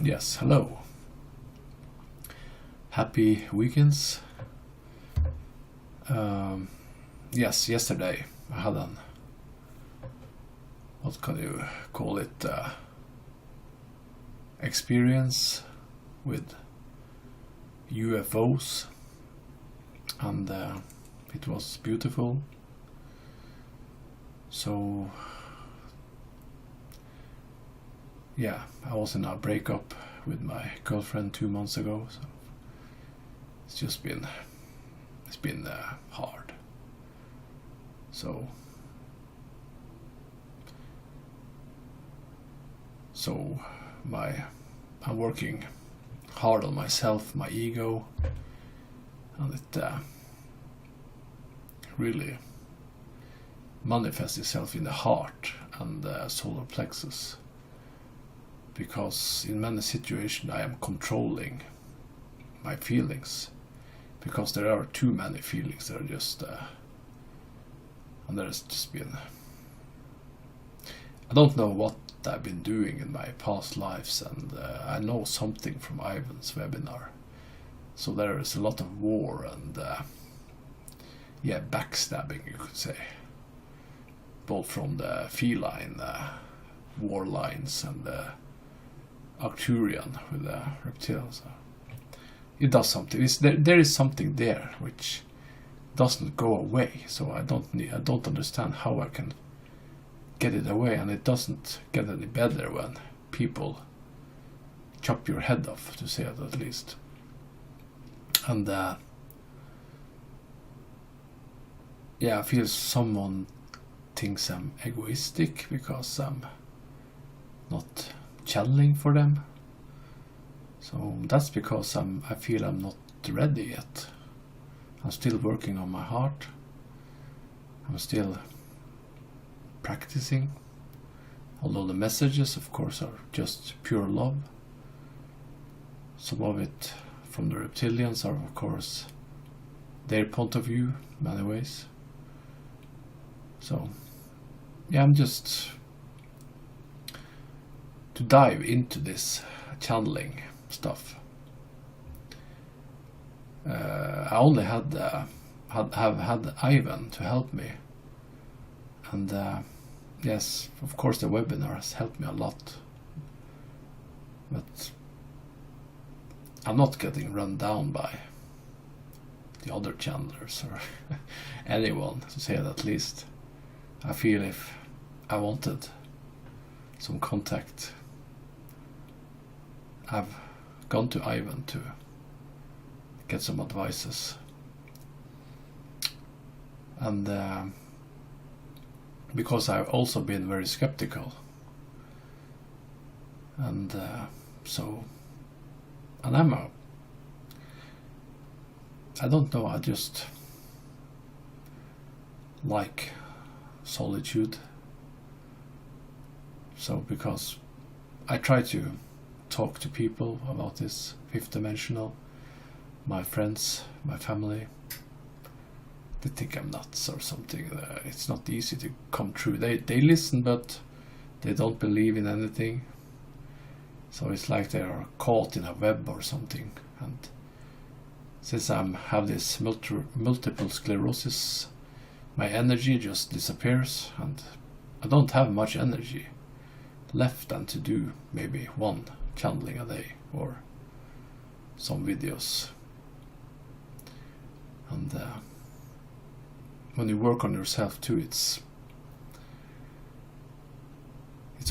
Yes, hello. Happy weekends. Yes, yesterday I had an, what can you call it, experience with UFOs, and it was beautiful. So yeah, I was in a breakup with my girlfriend 2 months ago, so it's been hard. So I'm working hard on myself, my ego, and it really manifests itself in the heart and the solar plexus, because in many situations I am controlling my feelings, because there are too many feelings that are just and there's just been, I don't know what I've been doing in my past lives, and I know something from Ivan's webinar, so there is a lot of war and backstabbing, you could say, both from the feline war lines and the Arcturian with the reptiles. It does something. There is something there which doesn't go away. So I don't understand how I can get it away, and it doesn't get any better when people chop your head off, to say it at least. And I feel someone thinks I'm egoistic because I'm not channeling for them. So that's because I feel I'm not ready yet. I'm still working on my heart. I'm still practicing. Although the messages, of course, are just pure love. Some of it from the reptilians are, of course, their point of view in many ways. So, I'm just to dive into this channeling stuff. I only have had Ivan to help me, and yes, of course the webinar has helped me a lot, but I'm not getting run down by the other channelers or anyone, to say it at least. I feel if I wanted some contact, I've gone to Ivan to get some advices, and because I've also been very skeptical, and I don't know, I just like solitude. So because I try to talk to people about this fifth dimensional, my friends, my family, they think I'm nuts or something. It's not easy to come true. They listen, but they don't believe in anything. So it's like they are caught in a web or something. And since I have this multiple sclerosis, my energy just disappears, and I don't have much energy left than to do maybe one channeling a day or some videos. And when you work on yourself too, it's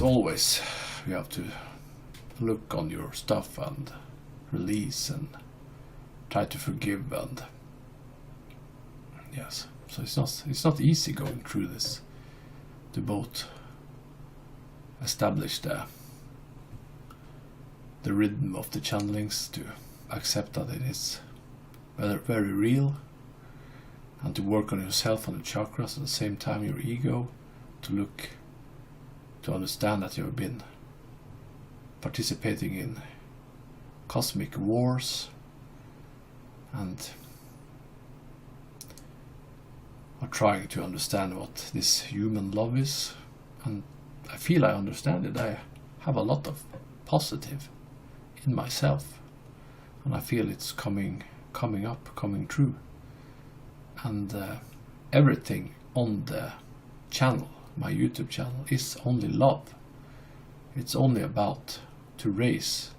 always, you have to look on your stuff and release and try to forgive, and yes, so it's not easy going through this, to both establish the rhythm of the channelings, to accept that it is very, very real, and to work on yourself and the chakras at the same time, your ego, to understand that you have been participating in cosmic wars and are trying to understand what this human love is. And I feel I understand it. I have a lot of positive in myself, and I feel it's coming up, coming true. And everything on the channel, my YouTube channel, is only love. It's only about to raise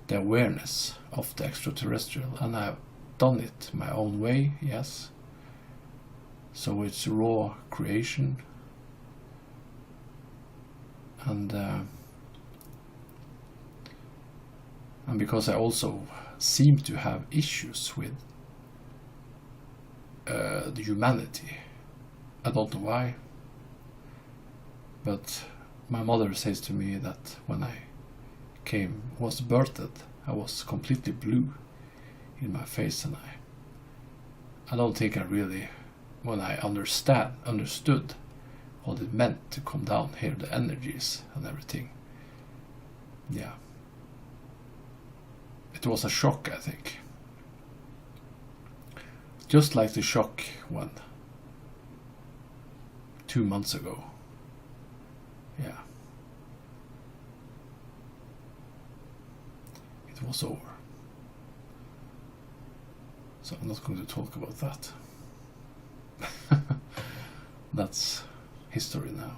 the awareness of the extraterrestrial, and I've done it my own way, yes. So it's raw creation, and because I also seem to have issues with the humanity. I don't know why, but my mother says to me that when I was birthed, I was completely blue in my face, and I don't think I really, when I understood what it meant to come down here, the energies and everything. Yeah. It was a shock, I think. Just like the shock when 2 months ago. Yeah. It was over. So I'm not going to talk about that. That's history now.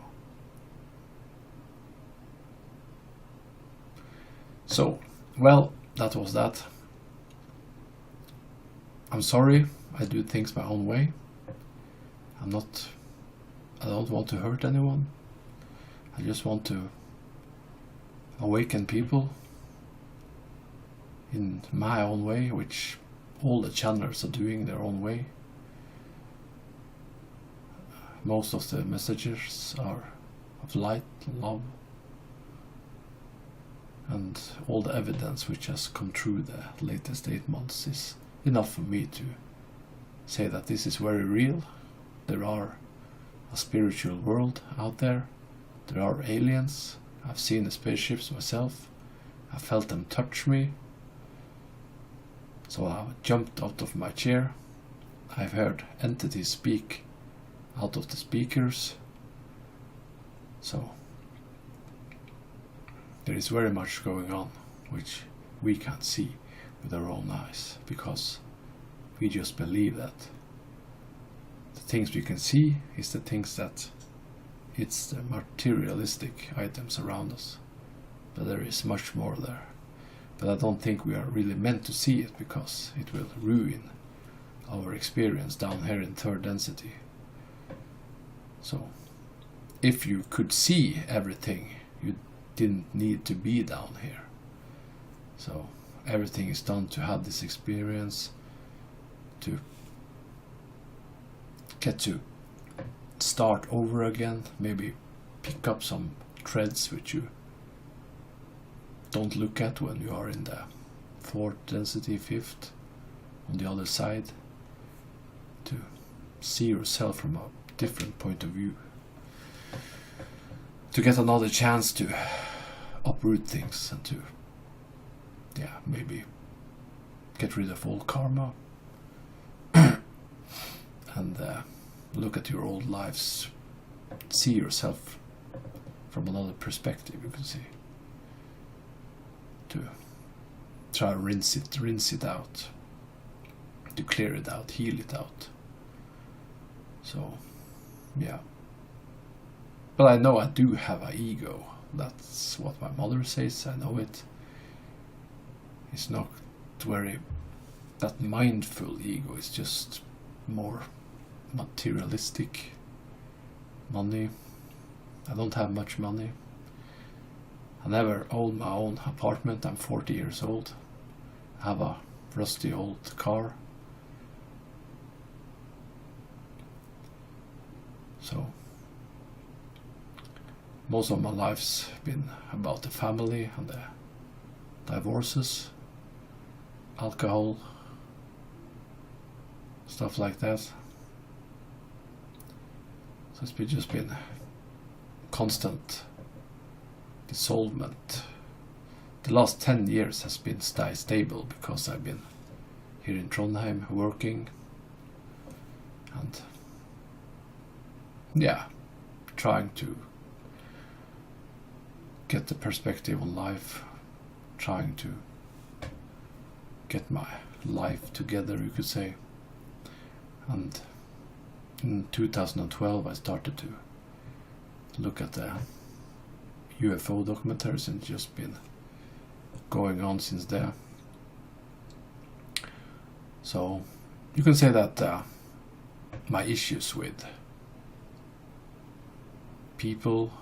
So, well, that was that. I'm sorry, I do things my own way. I don't want to hurt anyone. I just want to awaken people in my own way, which all the channelers are doing their own way. Most of the messages are of light, love, and all the evidence which has come through the latest 8 months is enough for me to say that this is very real. There are a spiritual world out there. There are aliens. I've seen the spaceships myself. I felt them touch me. So I jumped out of my chair. I've heard entities speak out of the speakers. So there is very much going on which we can't see with our own eyes, because we just believe that the things we can see is the things that it's the materialistic items around us, but there is much more there. But I don't think we are really meant to see it, because it will ruin our experience down here in third density. So if you could see everything, you didn't need to be down here. So everything is done to have this experience, to get to start over again, maybe pick up some threads which you don't look at when you are in the fourth density, fifth, on the other side, to see yourself from a different point of view, to get another chance to uproot things and to, yeah, maybe get rid of all karma and look at your old lives, see yourself from another perspective, you can see, to try to rinse it out, to clear it out, heal it out. So yeah, but I know I do have an ego. That's what my mother says. I know it. It's not very that mindful ego. It's just more materialistic. Money. I don't have much money. I never owned my own apartment. I'm 40 years old. I have a rusty old car. So most of my life's been about the family and the divorces, alcohol, stuff like that. So it's just been constant dissolvement. The last 10 years has been stable, because I've been here in Trondheim working and yeah, trying to get the perspective on life, trying to get my life together, you could say. And in 2012 I started to look at the UFO documentaries, and just been going on since there. So you can say that my issues with people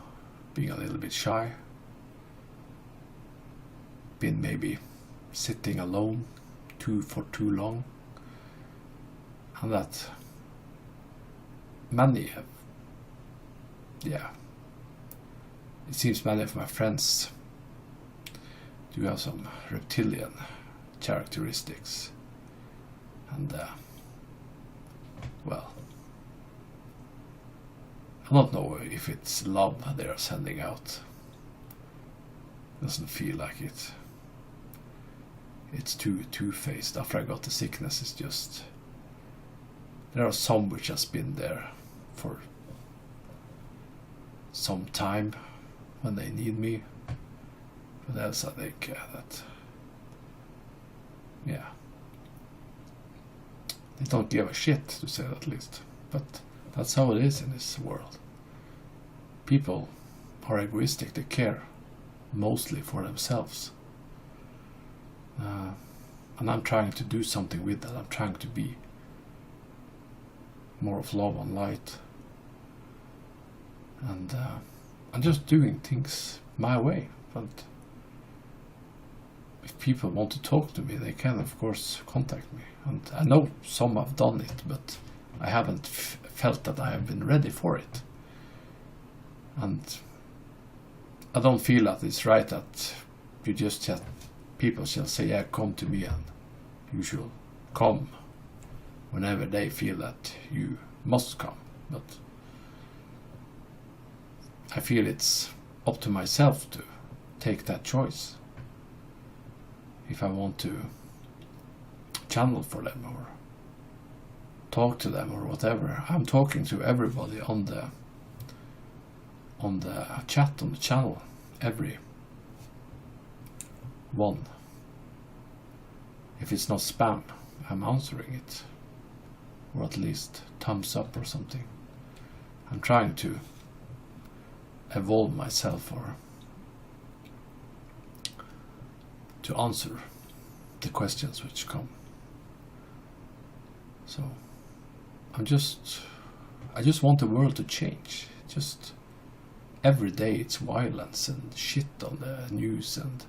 being a little bit shy, been maybe sitting alone for too long, and that many have, it seems many of my friends do have some reptilian characteristics, and well, I don't know if it's love they are sending out. Doesn't feel like it. It's too two-faced. After I got the sickness, it's just, there are some which has been there for some time when they need me, but else I think that they don't give a shit, to say that least. But that's how it is in this world. People are egoistic. They care mostly for themselves. And I'm trying to do something with that. I'm trying to be more of love and light. And I'm just doing things my way. But if people want to talk to me, they can, of course, contact me. And I know some have done it, but I haven't felt that I have been ready for it. And I don't feel that it's right that you just have people shall say, yeah, come to me, and you should come whenever they feel that you must come. But I feel it's up to myself to take that choice. If I want to channel for them or talk to them or whatever. I'm talking to everybody on the chat on the channel, every one. If it's not spam, I'm answering it, or at least thumbs up or something. I'm trying to evolve myself or to answer the questions which come. So I just want the world to change. Just every day it's violence and shit on the news, and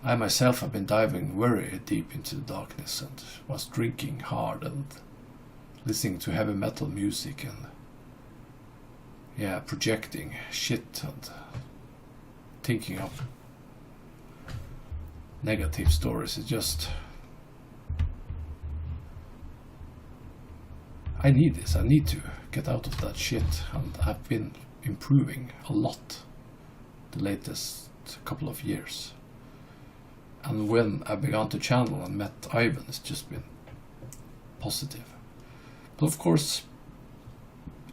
I myself have been diving very deep into the darkness and was drinking hard and listening to heavy metal music and projecting shit and thinking of negative stories. It's just, I need this. I need to get out of that shit, and I've been improving a lot the latest couple of years. And when I began to channel and met Ivan, it's just been positive. But of course,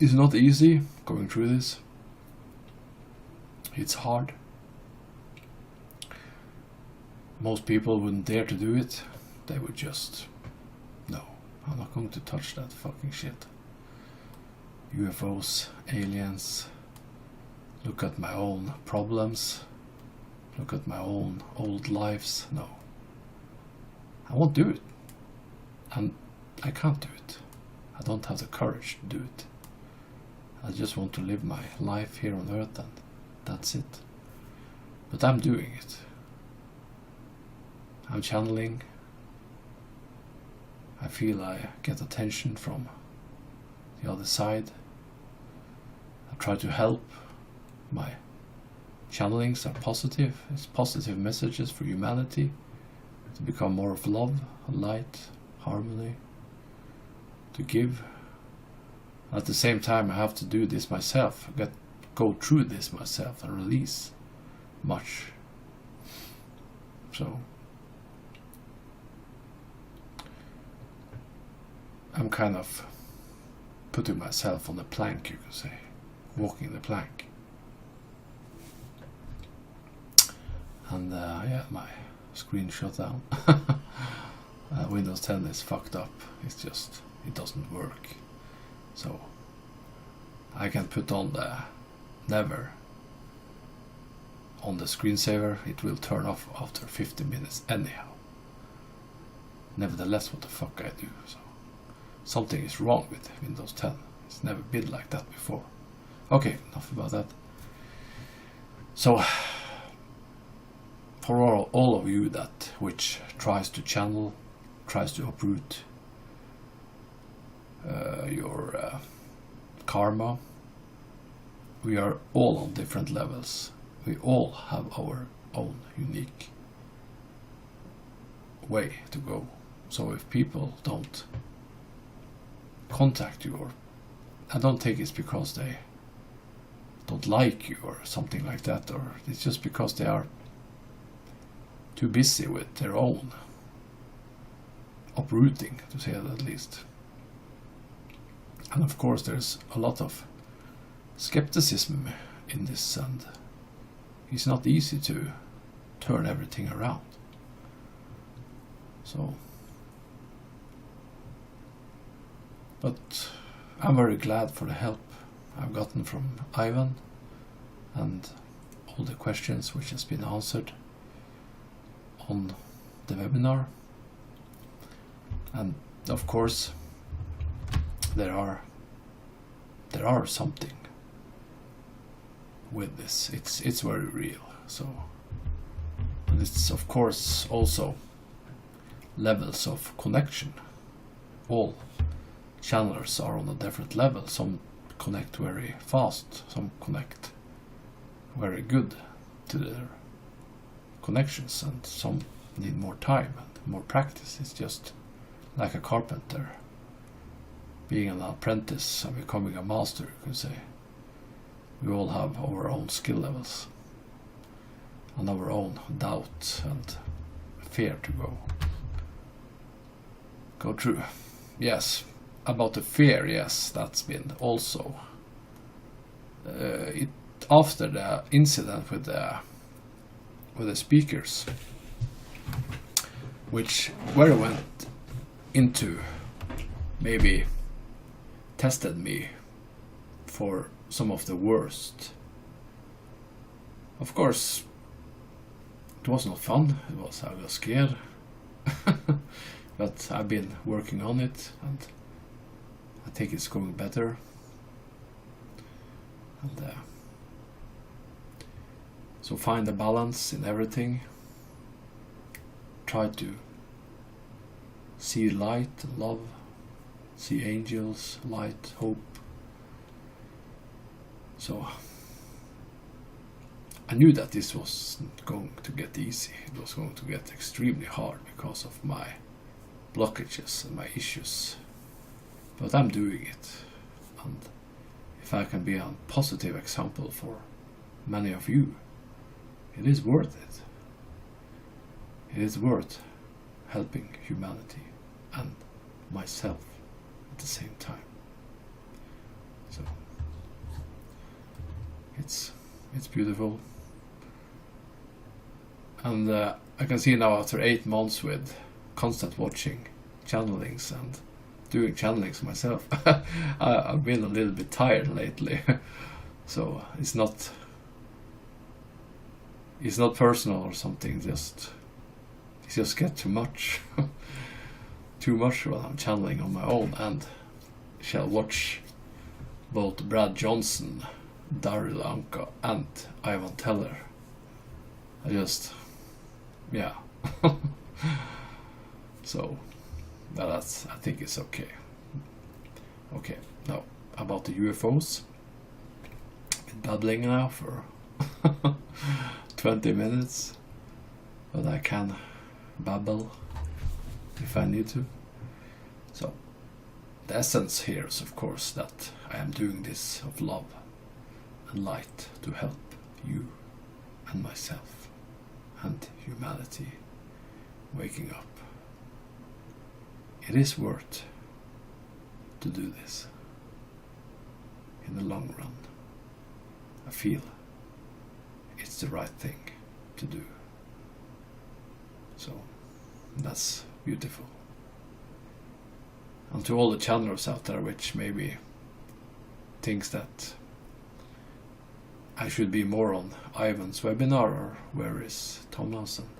it's not easy going through this. It's hard. Most people wouldn't dare to do it. They would just, no, I'm not going to touch that fucking shit. UFOs, aliens, look at my own problems, look at my own old lives. No, I won't do it, and I can't do it. I don't have the courage to do it. I just want to live my life here on earth, and that's it. But I'm doing it. I'm channeling. I feel I get attention from the other side. I try to help. My channelings are positive. It's positive messages for humanity to become more of love, light, harmony, to give. At the same time, I have to do this myself. Go through this myself and release much. So I'm kind of putting myself on the plank, you could say, walking the plank. And yeah, my screen shut down. Windows 10 is fucked up. It's just, it doesn't work. So I can put on the never on the screensaver. It will turn off after 50 minutes anyhow. Nevertheless, what the fuck I do? So something is wrong with Windows 10. It's never been like that before. Okay, enough about that. So for all of you that which tries to channel, tries to uproot your karma, we are all on different levels. We all have our own unique way to go. So if people don't contact you, or I don't think it's because they don't like you or something like that, or it's just because they are too busy with their own uprooting, to say it at least. And of course there's a lot of skepticism in this, and it's not easy to turn everything around. So, but I'm very glad for the help I've gotten from Ivan and all the questions which has been answered on the webinar. And of course there are something with this. It's very real. So, and it's of course also levels of connection. All channelers are on a different level. Some connect very fast, some connect very good to their connections, and some need more time and more practice. It's just like a carpenter being an apprentice and becoming a master, you could say. We all have our own skill levels and our own doubt and fear to go through. Yes, about the fear, yes, that's been also it after the incident with the speakers, where I went into, maybe tested me for some of the worst. Of course, it was not fun. I was scared, but I've been working on it, and I think it's going better. And so find a balance in everything. Try to see light and love, see angels, light, hope. So I knew that this wasn't going to get easy. It was going to get extremely hard because of my blockages and my issues. But I'm doing it. And if I can be a positive example for many of you, it is worth it. It is worth helping humanity and myself at the same time. So it's beautiful. And I can see now, after 8 months with constant watching channelings and doing channelings myself, I've been a little bit tired lately. So it's not personal or something, it just get too much. Too much when I'm channeling on my own, and shall watch both Brad Johnson, Daryl Anka and Ivan Teller. Yeah. So I think it's okay. Okay, now about the UFOs. Been babbling now for 20 minutes, but I can babble if I need to. So the essence here is, of course, that I am doing this of love and light to help you and myself and humanity waking up. It is worth to do this in the long run. I feel it's the right thing to do. So that's beautiful. And to all the channelers out there which maybe thinks that I should be more on Ivan's webinar, or where is Tomlinson?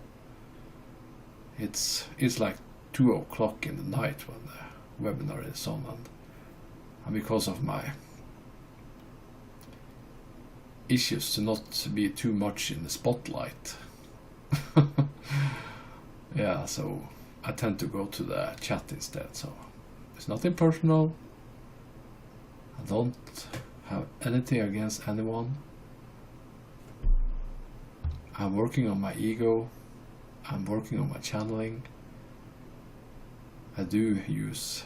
It's like 2 o'clock in the night when the webinar is on, and because of my issues to not be too much in the spotlight, yeah, so I tend to go to the chat instead. So it's nothing personal. I don't have anything against anyone. I'm working on my ego. I'm working on my channeling. I do use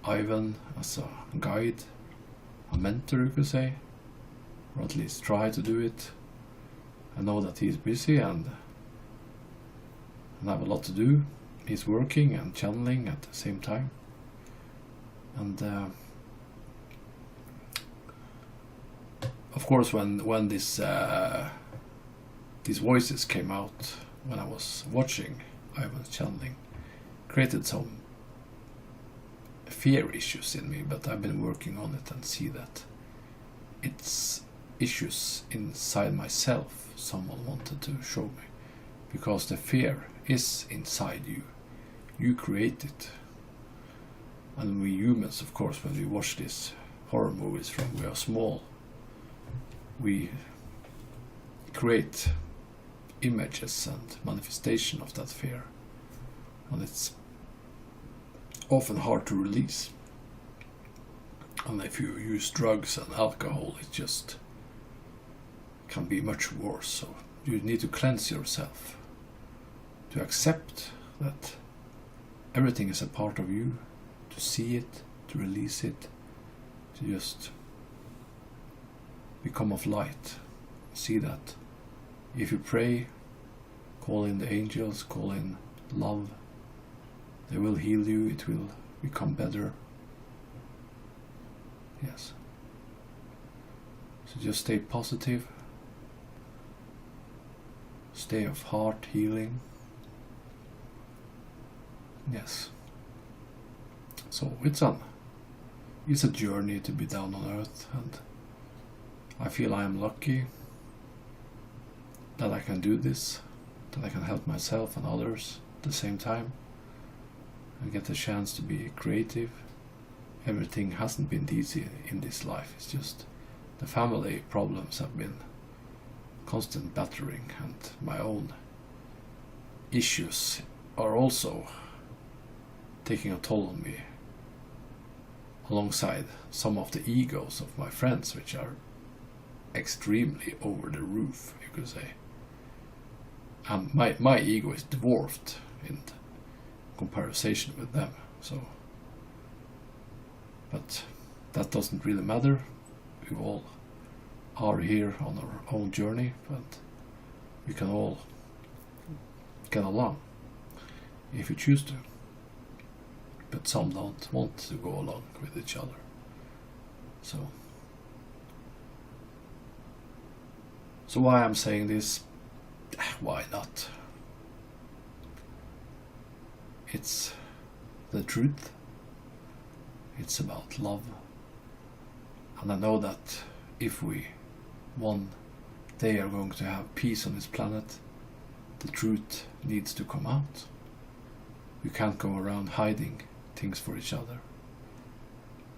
Ivan as a guide, a mentor, you could say, or at least try to do it. I know that he's busy and I have a lot to do. He's working and channeling at the same time. And of course, when these voices came out when I was watching Ivan's channeling, created some fear issues in me, but I've been working on it and see that it's issues inside myself someone wanted to show me, because the fear is inside you. You create it. And we humans, of course, when we watch these horror movies from we are small, we create images and manifestation of that fear, and it's often hard to release. And if you use drugs and alcohol, it just can be much worse. So you need to cleanse yourself, to accept that everything is a part of you, to see it, to release it, to just become of light. See that if you pray, call in the angels, call in love, they will heal you, it will become better. Yes. So just stay positive, stay of heart healing. Yes. So it's a journey to be down on earth, and I feel I am lucky that I can do this, that I can help myself and others at the same time. I get the chance to be creative. Everything hasn't been easy in this life. It's just the family problems have been constant battering, and my own issues are also taking a toll on me, alongside some of the egos of my friends, which are extremely over the roof, you could say. And my ego is dwarfed in comparison with them. So, but that doesn't really matter. We all are here on our own journey, but we can all get along if we choose to. But some don't want to go along with each other. So why I'm saying this? Why not? It's the truth. It's about love. And I know that if we one day are going to have peace on this planet, the truth needs to come out. We can't go around hiding things for each other.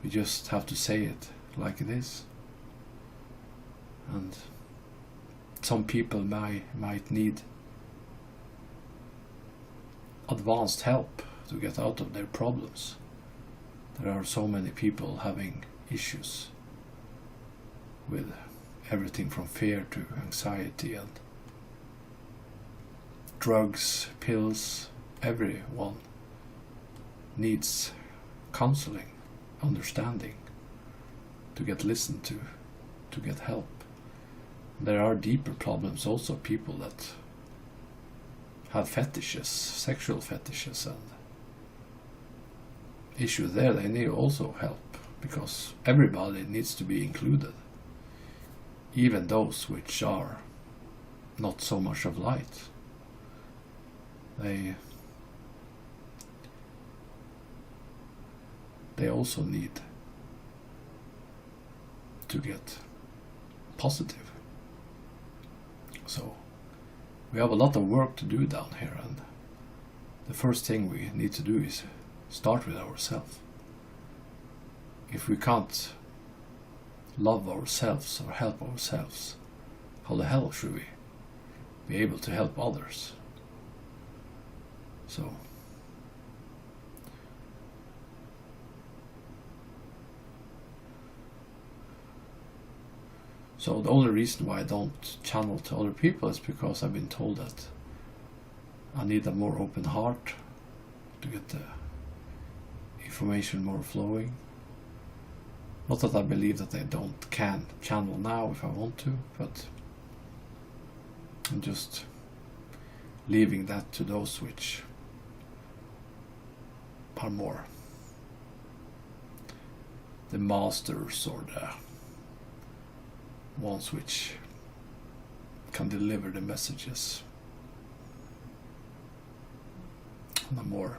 We just have to say it like it is. And some people might need advanced help to get out of their problems. There are so many people having issues with everything from fear to anxiety and drugs, pills. Everyone needs counseling, understanding, to get listened to get help. There are deeper problems also, people that have fetishes, sexual fetishes, and issues there. They need also help, because everybody needs to be included, even those which are not so much of light. they also need to get positive. So we have a lot of work to do down here, and the first thing we need to do is start with ourselves. If we can't love ourselves or help ourselves, how the hell should we be able to help others? So the only reason why I don't channel to other people is because I've been told that I need a more open heart to get the information more flowing. Not that I believe that I can't channel now if I want to, but I'm just leaving that to those which are more the masters or the ones which can deliver the messages on a more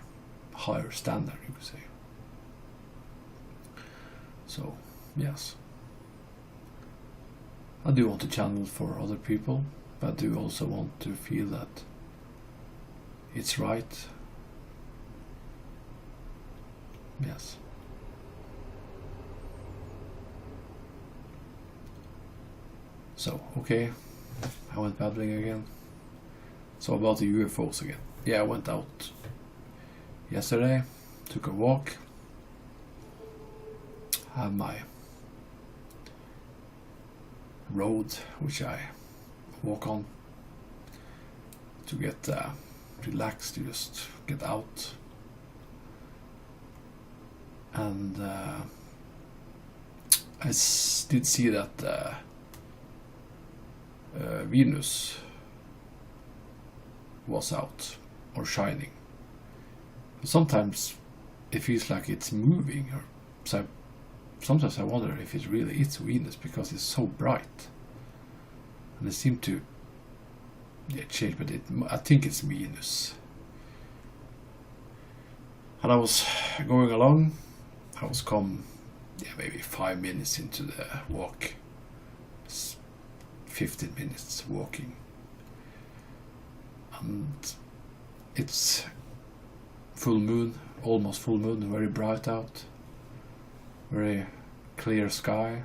higher standard, you could say. So, yes, I do want to channel for other people, but I do also want to feel that it's right. Yes. So, okay, I went babbling again. So about the UFOs again. Yeah, I went out yesterday, took a walk, have my road which I walk on to get relaxed, to just get out. And I did see that Venus was out or shining. Sometimes it feels like it's moving, or so sometimes I wonder if it really is Venus because it's so bright, and it seemed to change. But I think it's Venus. And I was going along. I was maybe 5 minutes into the walk. 15 minutes walking, and it's full moon, almost full moon, very bright out, very clear sky.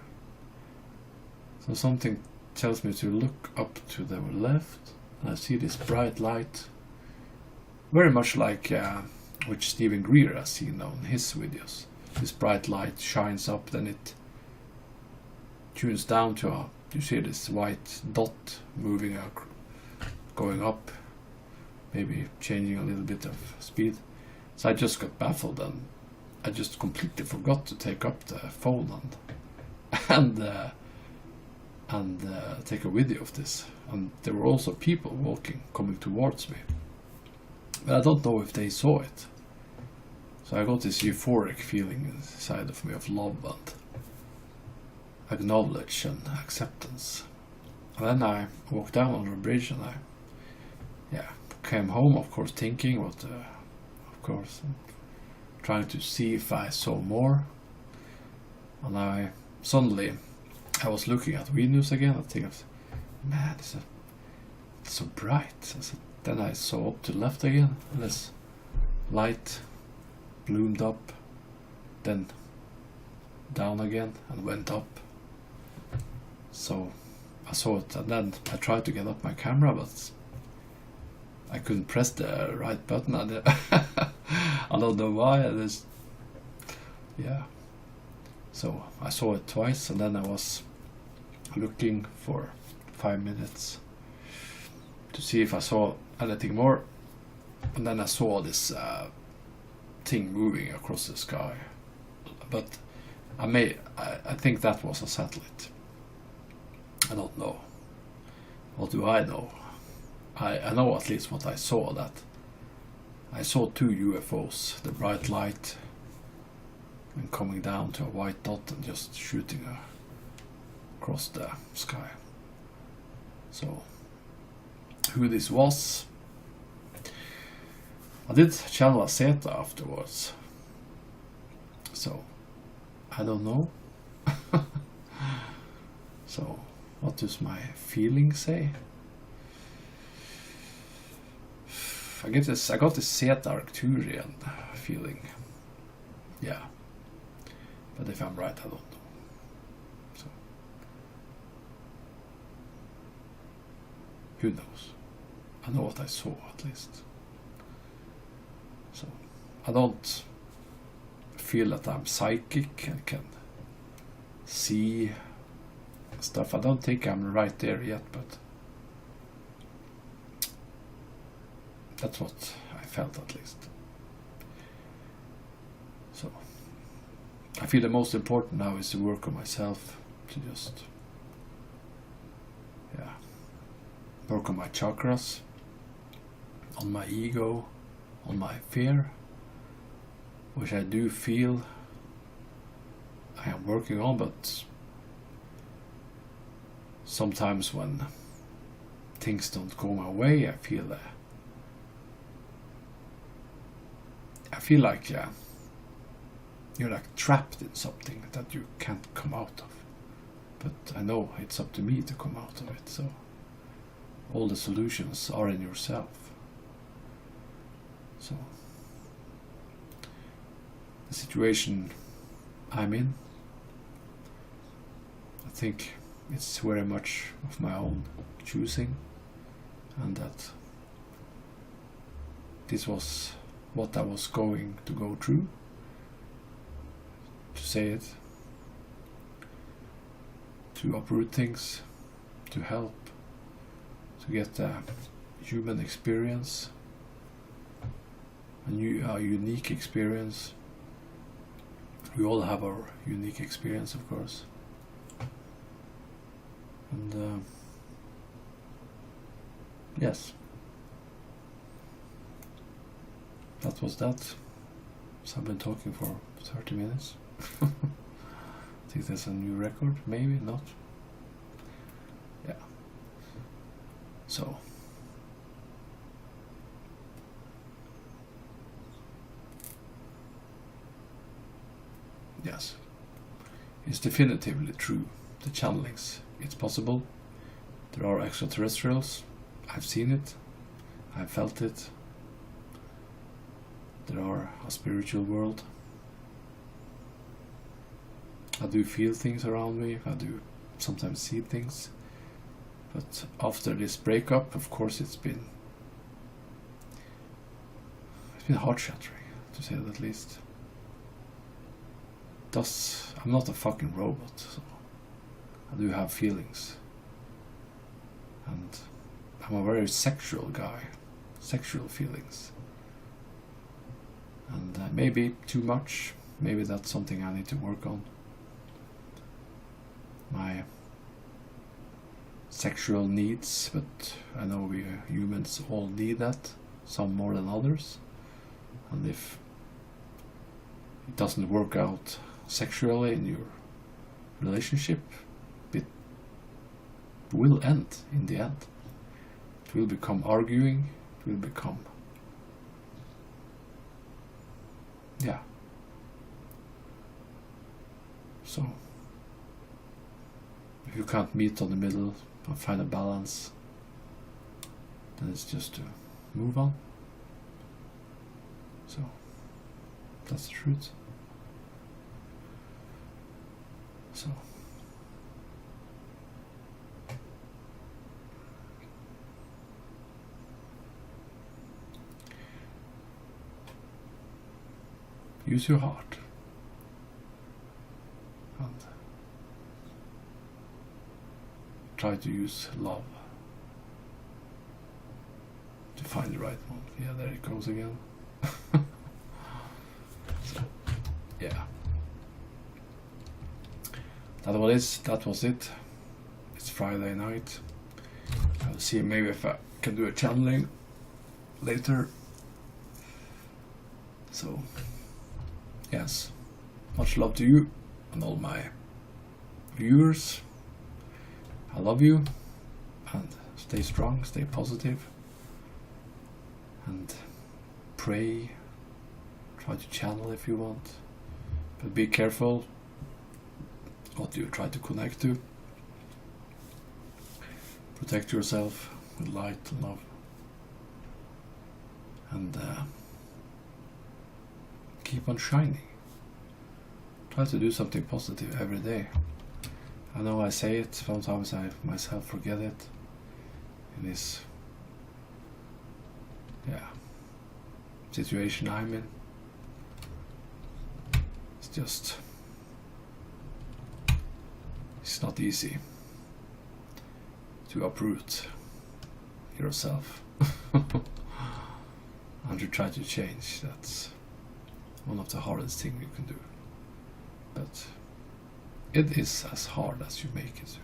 So something tells me to look up to the left, and I see this bright light, very much like which Stephen Greer has seen on his videos. This bright light shines up, then it tunes down to you see this white dot moving going up, maybe changing a little bit of speed. So I just got baffled, and I just completely forgot to take up the phone and take a video of this. And there were also people coming towards me, but I don't know if they saw it. So I got this euphoric feeling inside of me of love and acknowledge and acceptance. And then I walked down on the bridge, and I came home, of course, thinking what of course trying to see if I saw more. And I was looking at Venus again. I think, man, it's so bright. Then I saw up to the left again, and this light bloomed up, then down again, and went up. So I saw it, and then I tried to get up my camera, but I couldn't press the right button. I don't know why. So I saw it twice, and then I was looking for 5 minutes to see if I saw anything more, and then I saw this thing moving across the sky. But I think that was a satellite. I don't know. What do I know? I know at least what I saw, that I saw 2 UFOs, the bright light, and coming down to a white dot and just shooting across the sky. So who this was, I did channel a Zeta afterwards, so I don't know. So what does my feeling say? I got this Zeta Arcturian feeling. Yeah. But if I'm right, I don't know. So who knows? I know what I saw, at least. So I don't feel that I'm psychic and can see stuff. I don't think I'm right there yet, but that's what I felt, at least. So I feel the most important now is to work on myself, to just work on my chakras, on my ego, on my fear, which I do feel I am working on, but sometimes when things don't go my way, I feel like you're like trapped in something that you can't come out of. But I know it's up to me to come out of it, so all the solutions are in yourself. So the situation I'm in, I think it's very much of my own choosing, and that this was what I was going to go through, to say it, to uproot things, to help, to get a human experience, a unique experience. We all have our unique experience, of course. And yes, that was that. So I've been talking for 30 minutes. I think that's a new record, maybe not. Yeah. So yes, it's definitively true. The channelings, it's possible. There are extraterrestrials. I've seen it. I've felt it. There are a spiritual world. I do feel things around me. I do sometimes see things. But after this breakup, of course, it's been heart-shattering, to say the least. Thus, I'm not a fucking robot, so I do have feelings. And I'm a very sexual guy. Sexual feelings. And maybe too much. Maybe that's something I need to work on. My sexual needs, but I know we humans all need that, some more than others. And if it doesn't work out sexually in your relationship, it will end in the end. It will become arguing, it will become so if you can't meet on the middle and find a balance, then it's just to move on. So that's the truth. So use your heart and try to use love to find the right one. Yeah, there it goes again. So, yeah. That was it. It's Friday night. I'll see maybe if I can do a channeling later. So, yes, much love to you and all my viewers. I love you, and stay strong, stay positive, and pray, try to channel if you want, but be careful what you try to connect to. Protect yourself with light and love, and keep on shining. Try to do something positive every day. I know I say it, sometimes I myself forget it in this situation I'm in. It's not easy to uproot yourself and to try to change. That's one of the hardest things you can do, but it is as hard as you make it.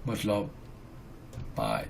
Much love. Bye.